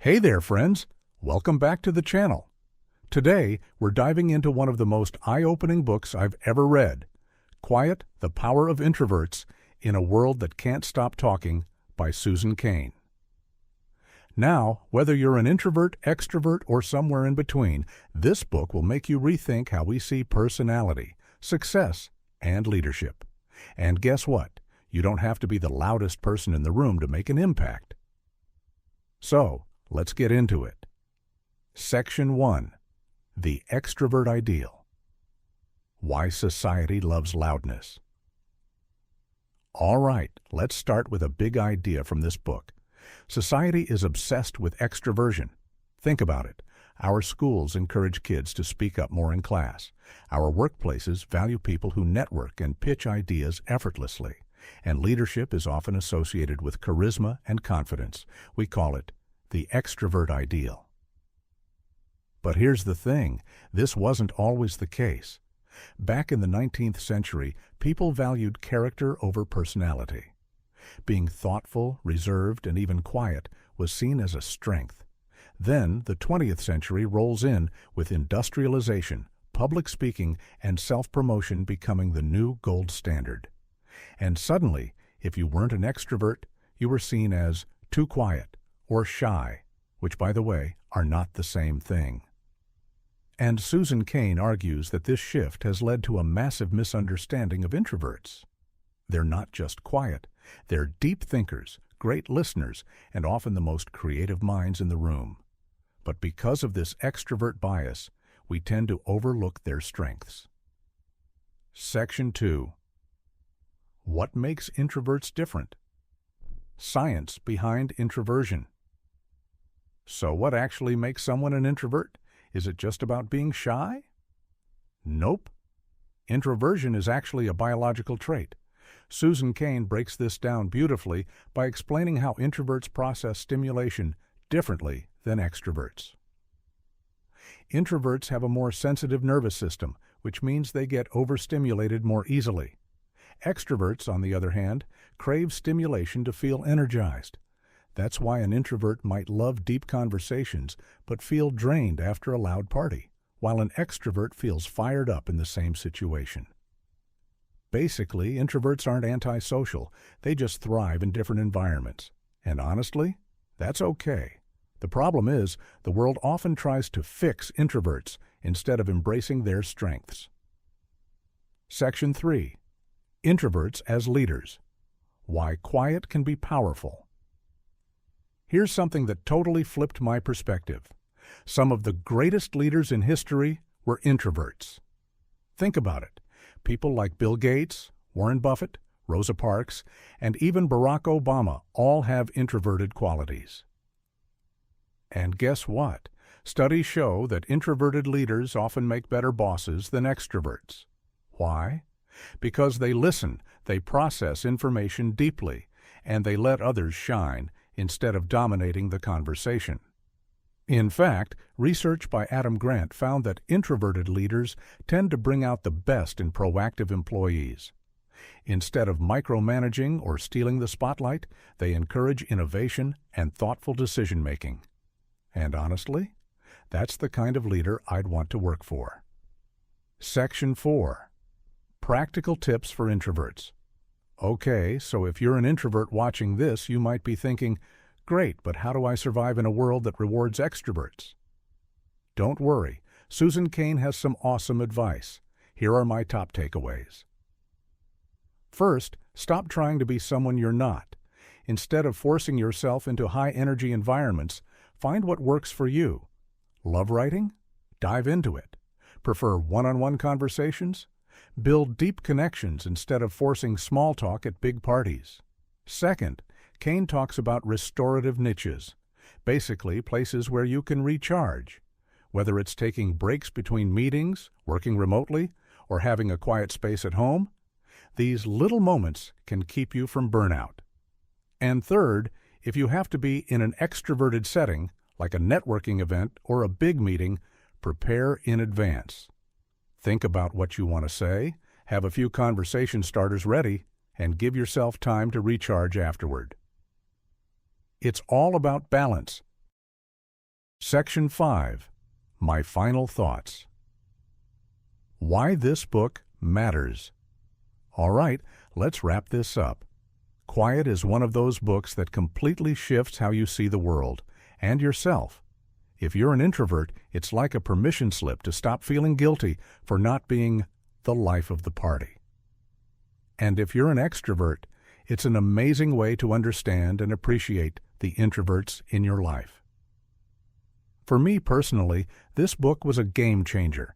Hey there, friends! Welcome back to the channel. Today, we're diving into one of the most eye-opening books I've ever read, Quiet, The Power of Introverts in a World That Can't Stop Talking by Susan Cain. Now, whether you're an introvert, extrovert, or somewhere in between, this book will make you rethink how we see personality, success, and leadership. And guess what? You don't have to be the loudest person in the room to make an impact. So, let's get into it. Section 1. The Extrovert Ideal. Why Society Loves Loudness. All right, let's start with a big idea from this book. Society is obsessed with extroversion. Think about it. Our schools encourage kids to speak up more in class. Our workplaces value people who network and pitch ideas effortlessly. And leadership is often associated with charisma and confidence. We call it the extrovert ideal. But here's the thing, this wasn't always the case. Back in the 19th century, people valued character over personality. Being thoughtful, reserved, and even quiet was seen as a strength. Then, the 20th century rolls in with industrialization, public speaking, and self-promotion becoming the new gold standard. And suddenly, if you weren't an extrovert, you were seen as too quiet or shy, which, by the way, are not the same thing. And Susan Cain argues that this shift has led to a massive misunderstanding of introverts. They're not just quiet, they're deep thinkers, great listeners, and often the most creative minds in the room. But because of this extrovert bias, we tend to overlook their strengths. Section 2. What makes introverts different? Science behind introversion. So what actually makes someone an introvert? Is it just about being shy? Nope. Introversion is actually a biological trait. Susan Cain breaks this down beautifully by explaining how introverts process stimulation differently than extroverts. Introverts have a more sensitive nervous system, which means they get overstimulated more easily. Extroverts, on the other hand, crave stimulation to feel energized. That's why an introvert might love deep conversations but feel drained after a loud party, while an extrovert feels fired up in the same situation. Basically, introverts aren't antisocial, they just thrive in different environments. And honestly, that's okay. The problem is, the world often tries to fix introverts instead of embracing their strengths. Section 3. Introverts as leaders. Why quiet can be powerful. Here's something that totally flipped my perspective. Some of the greatest leaders in history were introverts. Think about it. People like Bill Gates, Warren Buffett, Rosa Parks, and even Barack Obama all have introverted qualities. And guess what? Studies show that introverted leaders often make better bosses than extroverts. Why? Because they listen, they process information deeply, and they let others shine instead of dominating the conversation. In fact, research by Adam Grant found that introverted leaders tend to bring out the best in proactive employees. Instead of micromanaging or stealing the spotlight, they encourage innovation and thoughtful decision-making. And honestly, that's the kind of leader I'd want to work for. Section 4. Practical tips for introverts. Okay, so if you're an introvert watching this, you might be thinking, great, but how do I survive in a world that rewards extroverts? Don't worry, Susan Cain has some awesome advice. Here are my top takeaways. First, stop trying to be someone you're not. Instead of forcing yourself into high-energy environments, find what works for you. Love writing? Dive into it. Prefer one-on-one conversations? Build deep connections instead of forcing small talk at big parties. Second, Cain talks about restorative niches, basically places where you can recharge. Whether it's taking breaks between meetings, working remotely, or having a quiet space at home, these little moments can keep you from burnout. And third, if you have to be in an extroverted setting, like a networking event or a big meeting, prepare in advance. Think about what you want to say, have a few conversation starters ready, and give yourself time to recharge afterward. It's all about balance. Section 5. My Final Thoughts. Why this book matters. All right, let's wrap this up. Quiet is one of those books that completely shifts how you see the world and yourself. If you're an introvert, it's like a permission slip to stop feeling guilty for not being the life of the party. And if you're an extrovert, it's an amazing way to understand and appreciate the introverts in your life. For me personally, this book was a game changer.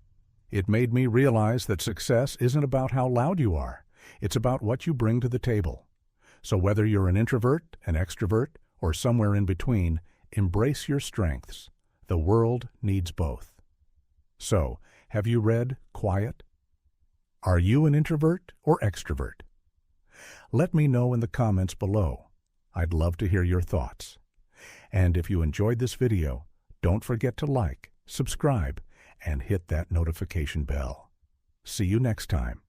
It made me realize that success isn't about how loud you are. It's about what you bring to the table. So whether you're an introvert, an extrovert, or somewhere in between, embrace your strengths. The world needs both. So, have you read Quiet? Are you an introvert or extrovert? Let me know in the comments below. I'd love to hear your thoughts. And if you enjoyed this video, don't forget to like, subscribe, and hit that notification bell. See you next time.